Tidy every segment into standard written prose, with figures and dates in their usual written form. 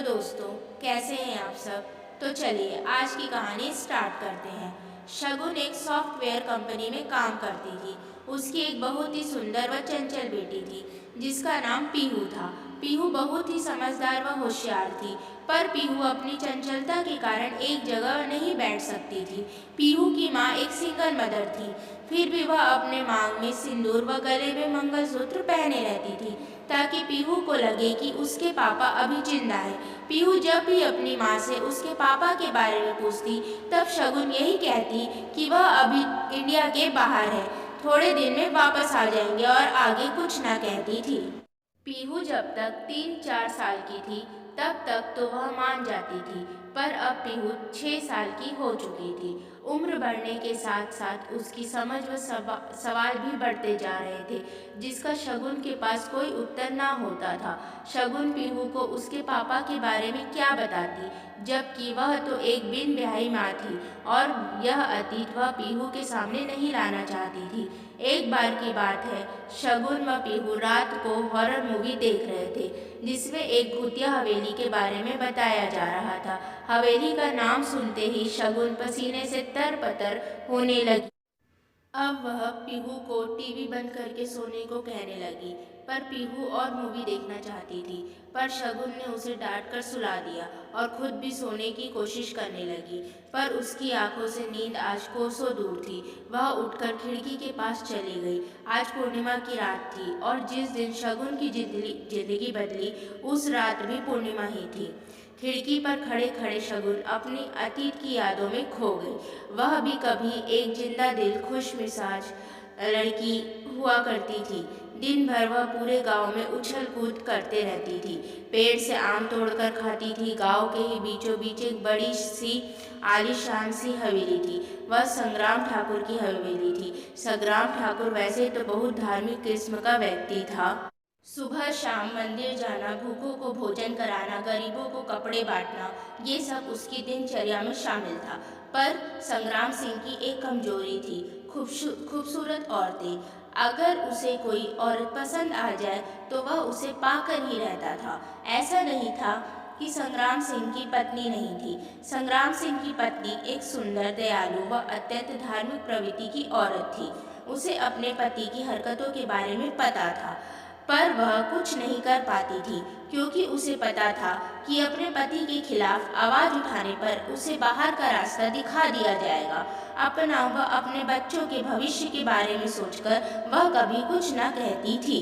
दोस्तों, कैसे हैं आप सब। तो चलिए आज की कहानी स्टार्ट करते हैं। शगुन एक सॉफ्टवेयर कंपनी में काम करती थी। उसकी एक बहुत ही सुंदर व चंचल बेटी थी जिसका नाम पीहू था। पीहू बहुत ही समझदार व होशियार थी, पर पीहू अपनी चंचलता के कारण एक जगह नहीं बैठ सकती थी। पीहू की माँ एक सिंगल मदर थी, फिर भी वह अपने मांग में सिंदूर व गले में मंगलसूत्र पहने रहती थी ताकि पीहू को लगे कि उसके पापा अभी जिंदा है। पीहू जब भी अपनी माँ से उसके पापा के बारे में पूछती तब शगुन यही कहती कि वह अभी इंडिया के बाहर है, थोड़े दिन में वापस आ जाएंगे, और आगे कुछ न कहती थी। पीहू जब तक 3-4 साल की थी तब तक तो वह मान जाती थी, पर अब पीहू 6 साल की हो चुकी थी। उम्र बढ़ने के साथ साथ उसकी समझ व सवाल भी बढ़ते जा रहे थे, जिसका शगुन के पास कोई उत्तर ना होता था। शगुन पीहू को उसके पापा के बारे में क्या बताती, जबकि वह तो एक बिन ब्याही माँ थी और यह अतीत वह पीहू के सामने नहीं लाना चाहती थी। एक बार की बात है, शगुन व पीहू रात को हॉरर मूवी देख रहे थे जिसमें एक भूतिया हवेली के बारे में बताया जा रहा था। हवेली का नाम सुनते ही शगुन पसीने से तरपतर होने लगी। अब वह पीहू को टीवी बंद करके सोने को कहने लगी, पर पीहू और मूवी देखना चाहती थी। पर शगुन ने उसे डांट कर सुला दिया और खुद भी सोने की कोशिश करने लगी, पर उसकी आंखों से नींद आज कोसों दूर थी। वह उठकर खिड़की के पास चली गई। आज पूर्णिमा की रात थी और जिस दिन शगुन की जिंदगी बदली उस रात भी पूर्णिमा ही थी। खिड़की पर खड़े खड़े शगुन अपनी अतीत की यादों में खो गई। वह भी कभी एक जिंदा दिल खुश मिजाज लड़की हुआ करती थी। दिन भर वह पूरे गांव में उछल कूद करते रहती थी, पेड़ से आम तोड़कर खाती थी। गांव के ही बीचों बीच एक बड़ी सी आलीशान सी हवेली थी। वह संग्राम ठाकुर की हवेली थी। संग्राम ठाकुर वैसे तो बहुत धार्मिक किस्म का व्यक्ति था। सुबह शाम मंदिर जाना, भूखों को भोजन कराना, गरीबों को कपड़े बांटना, ये सब उसकी दिनचर्या में शामिल था। पर संग्राम सिंह की एक कमजोरी थी, खूबसूरत औरतें। अगर उसे कोई औरत पसंद आ जाए तो वह उसे पाकर ही रहता था। ऐसा नहीं था कि संग्राम सिंह की पत्नी नहीं थी। संग्राम सिंह की पत्नी एक सुंदर, दयालु व अत्यंत धार्मिक प्रवृत्ति की औरत थी। उसे अपने पति की हरकतों के बारे में पता था, पर वह कुछ नहीं कर पाती थी, क्योंकि उसे पता था कि अपने पति के खिलाफ आवाज उठाने पर उसे बाहर का रास्ता दिखा दिया जाएगा। अपना व अपने बच्चों के भविष्य के बारे में सोचकर वह कभी कुछ न कहती थी।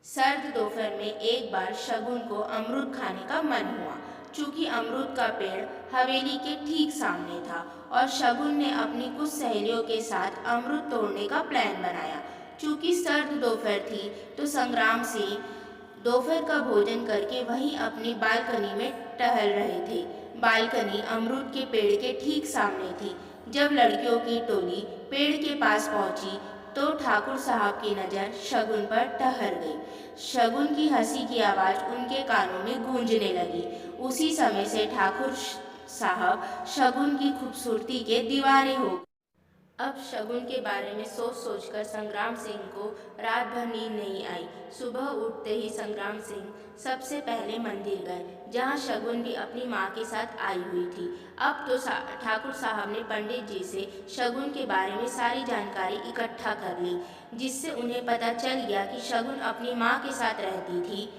सर्द दोपहर में एक बार शगुन को अमरूद खाने का मन हुआ। चूंकि अमरूद का पेड़ हवेली के ठीक सामने था और शगुन ने अपनी कुछ सहेलियों के साथ अमरूद तोड़ने का प्लान बनाया। चूंकि सर्द दोपहर थी तो संग्राम सिंह दोपहर का भोजन करके वहीं अपनी बालकनी में टहल रहे थे। बालकनी अमरूद के पेड़ के ठीक सामने थी। जब लड़कियों की टोली पेड़ के पास पहुंची तो ठाकुर साहब की नज़र शगुन पर ठहर गई। शगुन की हंसी की आवाज़ उनके कानों में गूंजने लगी। उसी समय से ठाकुर साहब शगुन की खूबसूरती के दीवाने हो गए। अब शगुन के बारे में सोच सोचकर संग्राम सिंह को रात भर नींद नहीं आई। सुबह उठते ही संग्राम सिंह सबसे पहले मंदिर गए, जहां शगुन भी अपनी माँ के साथ आई हुई थी। अब तो ठाकुर साहब ने पंडित जी से शगुन के बारे में सारी जानकारी इकट्ठा कर ली, जिससे उन्हें पता चल गया कि शगुन अपनी माँ के साथ रहती थी।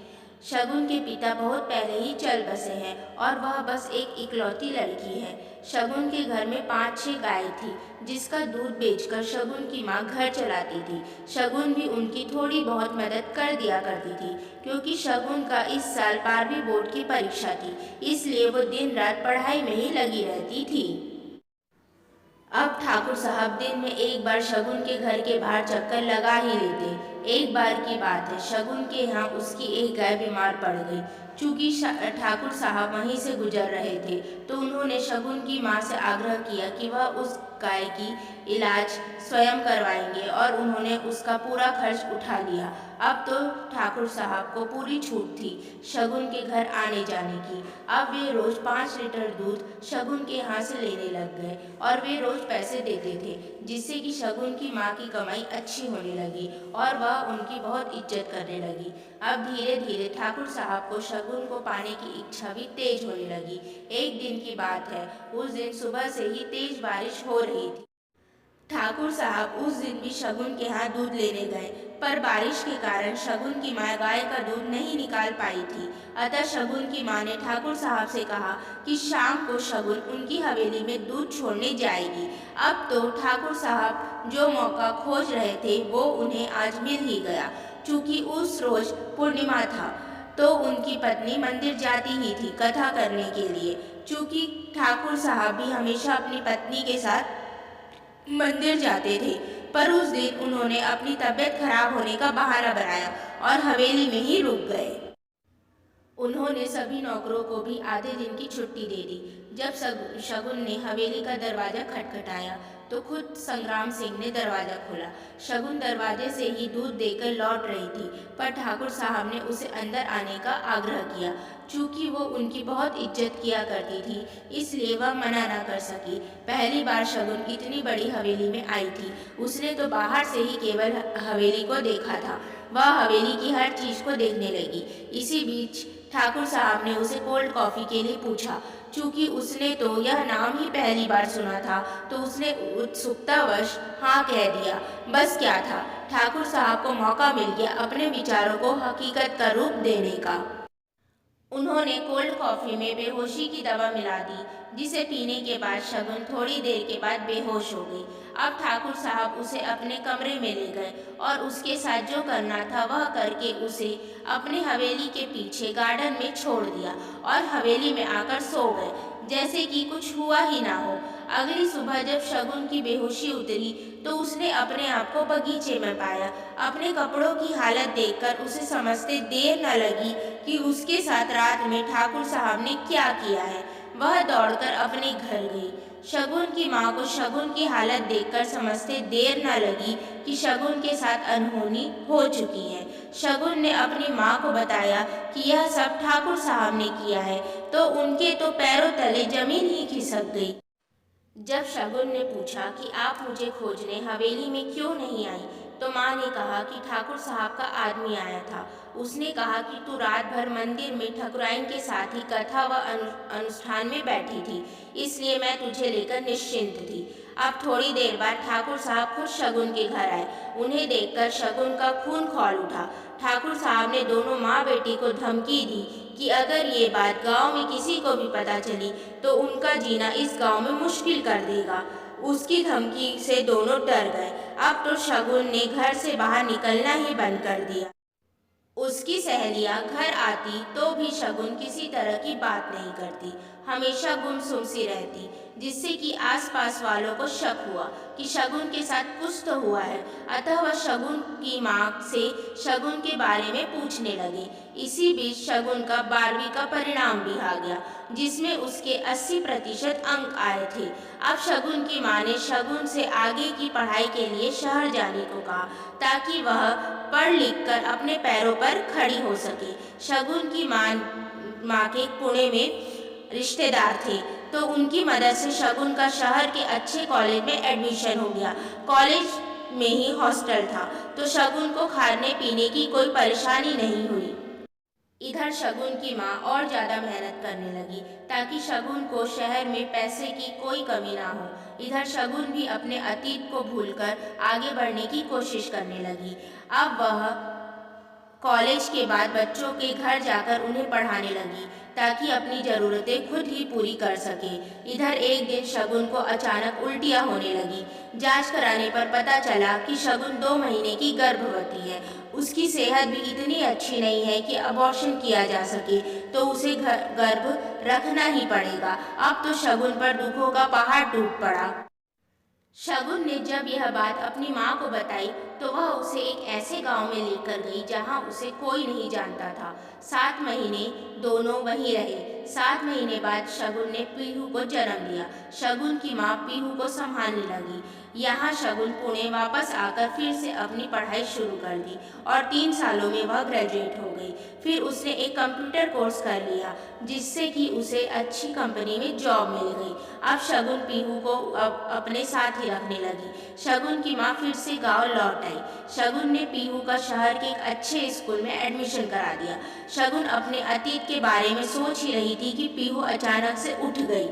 शगुन के पिता बहुत पहले ही चल बसे हैं और वह बस एक इकलौती लड़की है। शगुन के घर में 5-6 गाय थी, जिसका दूध बेचकर शगुन की माँ घर चलाती थी। शगुन भी उनकी थोड़ी बहुत मदद कर दिया करती थी, क्योंकि शगुन का इस साल 12वीं बोर्ड की परीक्षा थी, इसलिए वो दिन रात पढ़ाई में ही लगी रहती थी। अब ठाकुर साहब दिन में एक बार शगुन के घर के बाहर चक्कर लगा ही लेते। एक बार की बात है, शगुन के यहाँ उसकी एक गाय बीमार पड़ गई। चूंकि ठाकुर साहब वहीं से गुजर रहे थे तो उन्होंने शगुन की माँ से आग्रह किया कि वह उस गाय की इलाज स्वयं करवाएंगे, और उन्होंने उसका पूरा खर्च उठा लिया। अब तो ठाकुर साहब को पूरी छूट थी शगुन के घर आने जाने की। अब वे रोज 5 लीटर दूध शगुन के यहाँ से लेने लग गए और वे रोज पैसे देते थे, जिससे कि शगुन की माँ की कमाई अच्छी होने लगी और वह वह उनकी बहुत इज्जत करने लगी। अब धीरे धीरे ठाकुर साहब को शगुन को पाने की इच्छा भी तेज होने लगी। एक दिन की बात है, उस दिन सुबह से ही तेज बारिश हो रही थी। ठाकुर साहब उस दिन भी शगुन के यहाँ दूध लेने गए, पर बारिश के कारण शगुन की माँ गाय का दूध नहीं निकाल पाई थी। अतः शगुन की माँ ने ठाकुर साहब से कहा कि शाम को शगुन उनकी हवेली में दूध छोड़ने जाएगी। अब तो ठाकुर साहब जो मौका खोज रहे थे वो उन्हें आज मिल ही गया। चूँकि उस रोज पूर्णिमा था, तो उनकी पत्नी मंदिर जाती ही थी कथा करने के लिए। चूँकि ठाकुर साहब भी हमेशा अपनी पत्नी के साथ मंदिर जाते थे, पर उस दिन उन्होंने अपनी तबीयत खराब होने का बहाना बनाया और हवेली में ही रुक गए। उन्होंने सभी नौकरों को भी आधे दिन की छुट्टी दे दी। जब शगुन ने हवेली का दरवाजा खटखटाया तो खुद संग्राम सिंह ने दरवाजा खोला। शगुन दरवाजे से ही दूध देकर लौट रही थी, पर ठाकुर साहब ने उसे अंदर आने का आग्रह किया। चूँकि वो उनकी बहुत इज्जत किया करती थी, इसलिए वह मना न कर सकी। पहली बार शगुन इतनी बड़ी हवेली में आई थी। उसने तो बाहर से ही केवल हवेली को देखा था। वह हवेली की हर चीज को देखने लगी। इसी बीच ठाकुर साहब ने उसे कोल्ड कॉफी के लिए पूछा। चूँकि उसने तो यह नाम ही पहली बार सुना था, तो उसने उत्सुकतावश हाँ कह दिया। बस क्या था, ठाकुर साहब को मौका मिल गया अपने विचारों को हकीकत का रूप देने का। उन्होंने कोल्ड कॉफी में बेहोशी की दवा मिला दी, जिसे पीने के बाद शगुन थोड़ी देर के बाद बेहोश हो गई। अब ठाकुर साहब उसे अपने कमरे में ले गए और उसके साथ जो करना था वह करके उसे अपने हवेली के पीछे गार्डन में छोड़ दिया और हवेली में आकर सो गए, जैसे कि कुछ हुआ ही ना हो। अगली सुबह जब शगुन की बेहोशी उतरी तो उसने अपने आप को बगीचे में पाया। अपने कपड़ों की हालत देखकर उसे समझते देर न लगी कि उसके साथ रात में ठाकुर साहब ने क्या किया है। वह दौड़कर अपने घर गई। शगुन की माँ को शगुन की हालत देखकर समझते देर न लगी कि शगुन के साथ अनहोनी हो चुकी है। शगुन ने अपनी माँ को बताया कि यह सब ठाकुर साहब ने किया है, तो उनके तो पैरों तले जमीन ही खिसक गई। जब शगुन ने पूछा कि आप मुझे खोजने हवेली में क्यों नहीं आई, तो माँ ने कहा कि ठाकुर साहब का आदमी आया था। उसने कहा कि तू रात भर मंदिर में ठकुराइन के साथ ही कथा व अनुष्ठान में बैठी थी, इसलिए मैं तुझे लेकर निश्चिंत थी। अब थोड़ी देर बाद ठाकुर साहब खुद शगुन के घर आए। उन्हें देखकर शगुन का खून खौल उठा। ठाकुर साहब ने दोनों माँ बेटी को धमकी दी कि अगर ये बात गांव में किसी को भी पता चली तो उनका जीना इस गांव में मुश्किल कर देगा। उसकी धमकी से दोनों डर गए। अब तो शगुन ने घर से बाहर निकलना ही बंद कर दिया। उसकी सहेलियां घर आती तो भी शगुन किसी तरह की बात नहीं करती, हमेशा गुमसुम सी रहती, जिससे कि आसपास वालों को शक हुआ कि शगुन के साथ कुछ तो हुआ है। अतः वह शगुन की माँ से शगुन के बारे में पूछने लगे। इसी बीच शगुन का 12वीं का परिणाम भी आ गया, जिसमें उसके 80% अंक आए थे। अब शगुन की माँ ने शगुन से आगे की पढ़ाई के लिए शहर जाने को कहा, ताकि वह पढ़ लिख कर अपने पैरों पर खड़ी हो सके। शगुन की माँ के पुणे में रिश्तेदार थे, तो उनकी मदद से शगुन का शहर के अच्छे कॉलेज में एडमिशन हो गया। कॉलेज में ही हॉस्टल था, तो शगुन को खाने पीने की कोई परेशानी नहीं हुई। इधर शगुन की माँ और ज़्यादा मेहनत करने लगी, ताकि शगुन को शहर में पैसे की कोई कमी ना हो। इधर शगुन भी अपने अतीत को भूलकर आगे बढ़ने की कोशिश करने लगी। अब वह कॉलेज के बाद बच्चों के घर जाकर उन्हें पढ़ाने लगी, ताकि अपनी ज़रूरतें खुद ही पूरी कर सके। इधर एक दिन शगुन को अचानक उल्टियाँ होने लगी। जांच कराने पर पता चला कि शगुन 2 महीने की गर्भवती है। उसकी सेहत भी इतनी अच्छी नहीं है कि अबॉर्शन किया जा सके, तो उसे गर्भ रखना ही पड़ेगा। अब तो शगुन पर दुखों का पहाड़ टूट पड़ा। शगुन ने जब यह बात अपनी माँ को बताई तो वह उसे एक ऐसे गांव में लेकर गई जहां उसे कोई नहीं जानता था। 7 महीने दोनों वहीं रहे। 7 महीने बाद शगुन ने पीहू को जन्म दिया। शगुन की माँ पीहू को संभालने लगी। यहाँ शगुन पुणे वापस आकर फिर से अपनी पढ़ाई शुरू कर दी और 3 सालों में वह ग्रेजुएट हो गई। फिर उसने एक कंप्यूटर कोर्स कर लिया, जिससे कि उसे अच्छी कंपनी में जॉब मिल गई। अब शगुन पीहू को अपने साथ ही रखने लगी। शगुन की माँ फिर से गांव लौट आई। शगुन ने पीहू का शहर के एक अच्छे स्कूल में एडमिशन करा दिया। शगुन अपने अतीत के बारे में सोच ही रही थी कि पीहू अचानक से उठ गई।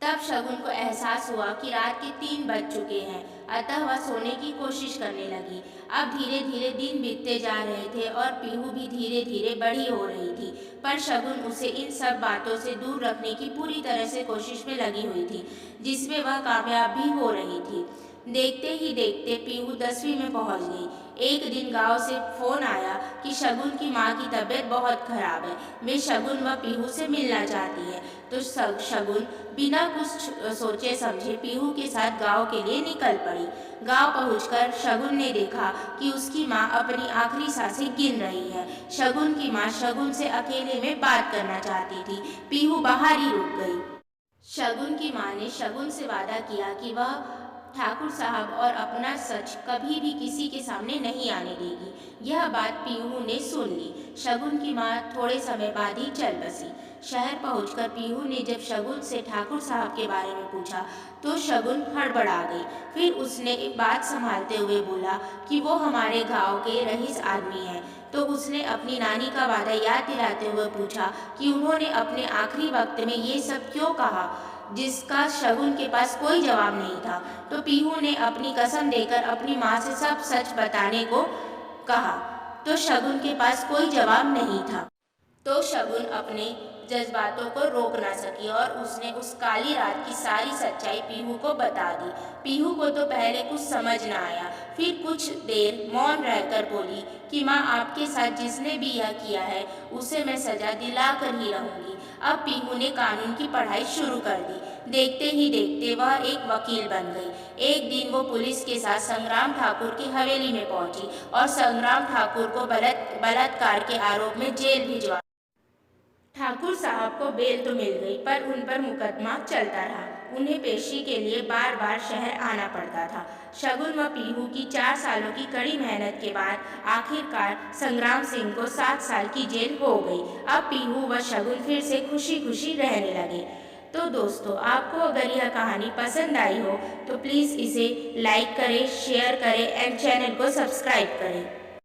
तब शगुन को एहसास हुआ कि रात के 3 बज चुके हैं, अतः वह सोने की कोशिश करने लगी। अब धीरे धीरे दिन बीतते जा रहे थे और पीहू भी धीरे धीरे बड़ी हो रही थी, पर शगुन उसे इन सब बातों से दूर रखने की पूरी तरह से कोशिश में लगी हुई थी, जिसमें वह कामयाब भी हो रही थी। देखते ही देखते पीहू 10वीं में पहुंच गई। एक दिन गांव से फोन आया कि शगुन की मां की तबीयत बहुत खराब है, वे शगुन व पीहू से मिलना चाहती है। तो शगुन बिना कुछ सोचे समझे पीहू के साथ गांव के लिए निकल पड़ी। गांव पहुंचकर शगुन ने देखा कि उसकी मां अपनी आखिरी सांसें गिन रही है। शगुन की मां शगुन से अकेले में बात करना चाहती थी। पीहू बाहर ही रुक गई। शगुन की मां ने शगुन से वादा किया कि वह ठाकुर साहब और अपना सच कभी भी किसी के सामने नहीं आने देगी। यह बात पीहू ने सुन ली। शगुन की मां थोड़े समय बाद ही चल बसी। शहर पहुंचकर पीहू ने जब शगुन से ठाकुर साहब के बारे में पूछा तो शगुन हड़बड़ा गई। फिर उसने एक बात संभालते हुए बोला कि वो हमारे गांव के रईस आदमी हैं। तो उसने अपनी नानी का वादा याद दिलाते हुए पूछा कि उन्होंने अपने आखिरी वक्त में ये सब क्यों कहा, जिसका शगुन के पास कोई जवाब नहीं था। तो पीहू ने अपनी कसम देकर अपनी माँ से सब सच बताने को कहा, तो शगुन के पास कोई जवाब नहीं था। तो शगुन अपने जज्बातों को रोक ना सकी और उसने उस काली रात की सारी सच्चाई पीहू को बता दी। पीहू को तो पहले कुछ समझ ना आया, फिर कुछ देर मौन रहकर बोली कि माँ, आपके साथ जिसने भी यह किया है उसे मैं सजा दिला कर ही रहूंगी। अब पीहू ने कानून की पढ़ाई शुरू कर दी। देखते ही देखते वह एक वकील बन गई। एक दिन वो पुलिस के साथ संग्राम ठाकुर की हवेली में पहुंची और संग्राम ठाकुर को बलात्कार के आरोप में जेल भिजवा। ठाकुर साहब को बेल तो मिल गई, पर उन पर मुकदमा चलता रहा। उन्हें पेशी के लिए बार बार शहर आना पड़ता था। शगुन व पीहू की 4 सालों की कड़ी मेहनत के बाद आखिरकार संग्राम सिंह को 7 साल की जेल हो गई। अब पीहू व शगुन फिर से खुशी खुशी रहने लगे। तो दोस्तों, आपको अगर यह कहानी पसंद आई हो तो प्लीज़ इसे लाइक करें, शेयर करें एंड चैनल को सब्सक्राइब करें।